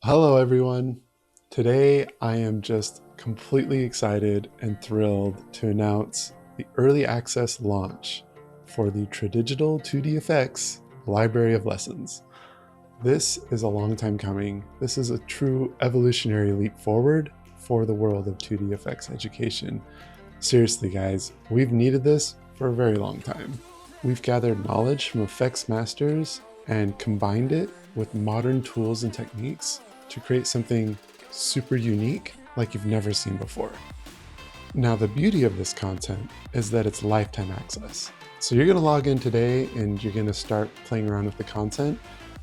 Hello everyone. Today I am just completely excited and thrilled to announce the early access launch for the Tradigital 2D Effects Library of Lessons. This is a long time coming. This is a true evolutionary leap forward for the world of 2D effects education. Seriously guys, we've needed this for a very long time. We've gathered knowledge from effects masters and combined it with modern tools and techniques to create something super unique like you've never seen before. Now, the beauty of this content is that it's lifetime access. So you're gonna log in today and you're gonna start playing around with the content,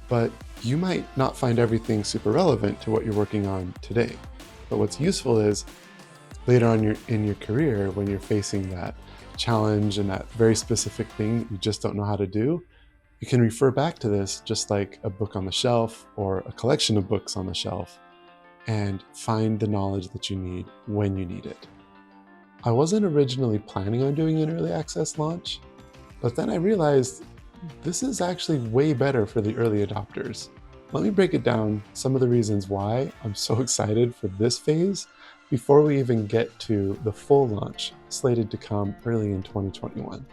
but you might not find everything super relevant to what you're working on today. But what's useful is later on in your career, when you're facing that challenge and that very specific thing that you just don't know how to do, you can refer back to this just like a book on the shelf or a collection of books on the shelf and find the knowledge that you need when you need it. I wasn't originally planning on doing an early access launch, but then I realized this is actually way better for the early adopters. Let me break it down, some of the reasons why I'm so excited for this phase before we even get to the full launch slated to come early in 2021.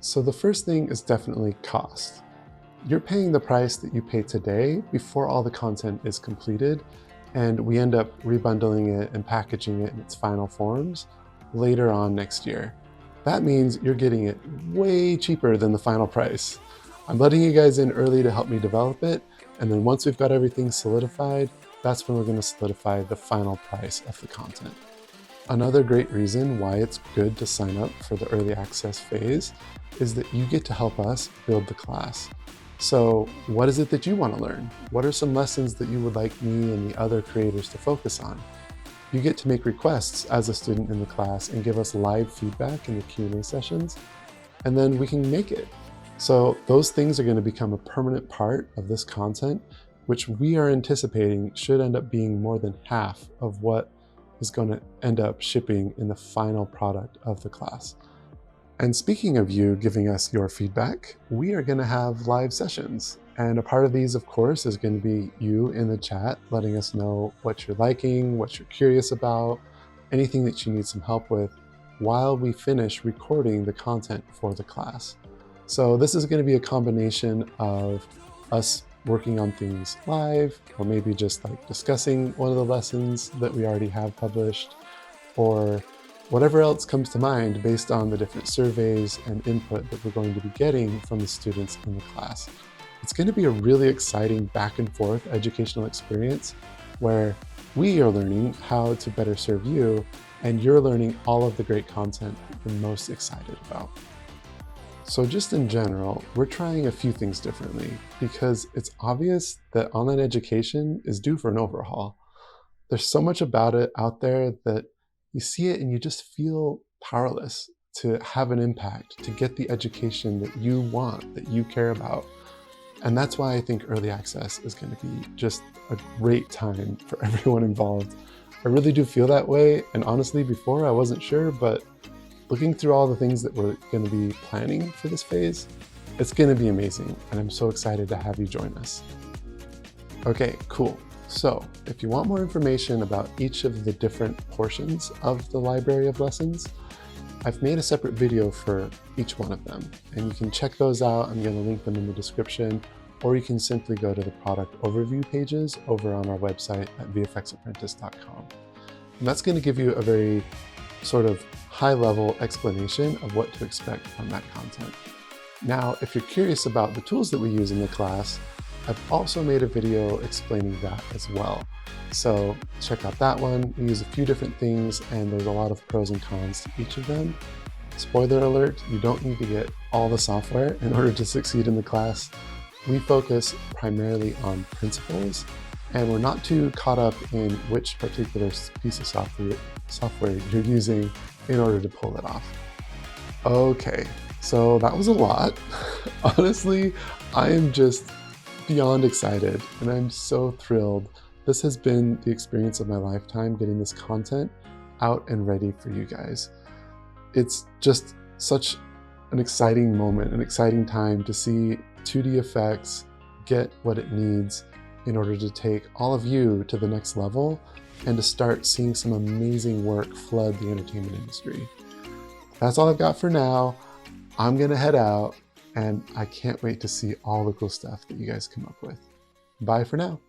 So the first thing is definitely cost. You're paying the price that you pay today before all the content is completed, and we end up rebundling it and packaging it in its final forms later on next year. That means you're getting it way cheaper than the final price. I'm letting you guys in early to help me develop it, and then once we've got everything solidified, that's when we're going to solidify the final price of the content. Another great reason why it's good to sign up for the early access phase is that you get to help us build the class. So what is it that you want to learn? What are some lessons that you would like me and the other creators to focus on? You get to make requests as a student in the class and give us live feedback in the Q&A sessions, and then we can make it. So those things are going to become a permanent part of this content, which we are anticipating should end up being more than half of what is going to end up shipping in the final product of the class. And speaking of you giving us your feedback, we are going to have live sessions. And a part of these, of course, is going to be you in the chat, letting us know what you're liking, what you're curious about, anything that you need some help with while we finish recording the content for the class. So this is going to be a combination of us working on things live, or maybe just like discussing one of the lessons that we already have published, or whatever else comes to mind based on the different surveys and input that we're going to be getting from the students in the class. It's going to be a really exciting back and forth educational experience where we are learning how to better serve you, and you're learning all of the great content you're most excited about. So just in general, we're trying a few things differently because it's obvious that online education is due for an overhaul. There's so much about it out there that you see it and you just feel powerless to have an impact, to get the education that you want, that you care about. And that's why I think early access is going to be just a great time for everyone involved. I really do feel that way. And honestly, before I wasn't sure, but looking through all the things that we're going to be planning for this phase, it's going to be amazing. And I'm so excited to have you join us. Okay, cool. So if you want more information about each of the different portions of the library of lessons, I've made a separate video for each one of them, and you can check those out. I'm going to link them in the description, or you can simply go to the product overview pages over on our website at vfxapprentice.com. And that's going to give you a very sort of high-level explanation of what to expect from that content. Now, if you're curious about the tools that we use in the class, I've also made a video explaining that as well. So check out that one. We use a few different things and there's a lot of pros and cons to each of them. Spoiler alert, you don't need to get all the software in order to succeed in the class. We focus primarily on principles, and we're not too caught up in which particular piece of software you're using in order to pull it off. Okay, so that was a lot. Honestly, I am just beyond excited, and I'm so thrilled. This has been the experience of my lifetime, getting this content out and ready for you guys. It's just such an exciting moment, an exciting time to see 2D effects get what it needs in order to take all of you to the next level and to start seeing some amazing work flood the entertainment industry. That's all I've got for now. I'm gonna head out, and I can't wait to see all the cool stuff that you guys come up with. Bye for now.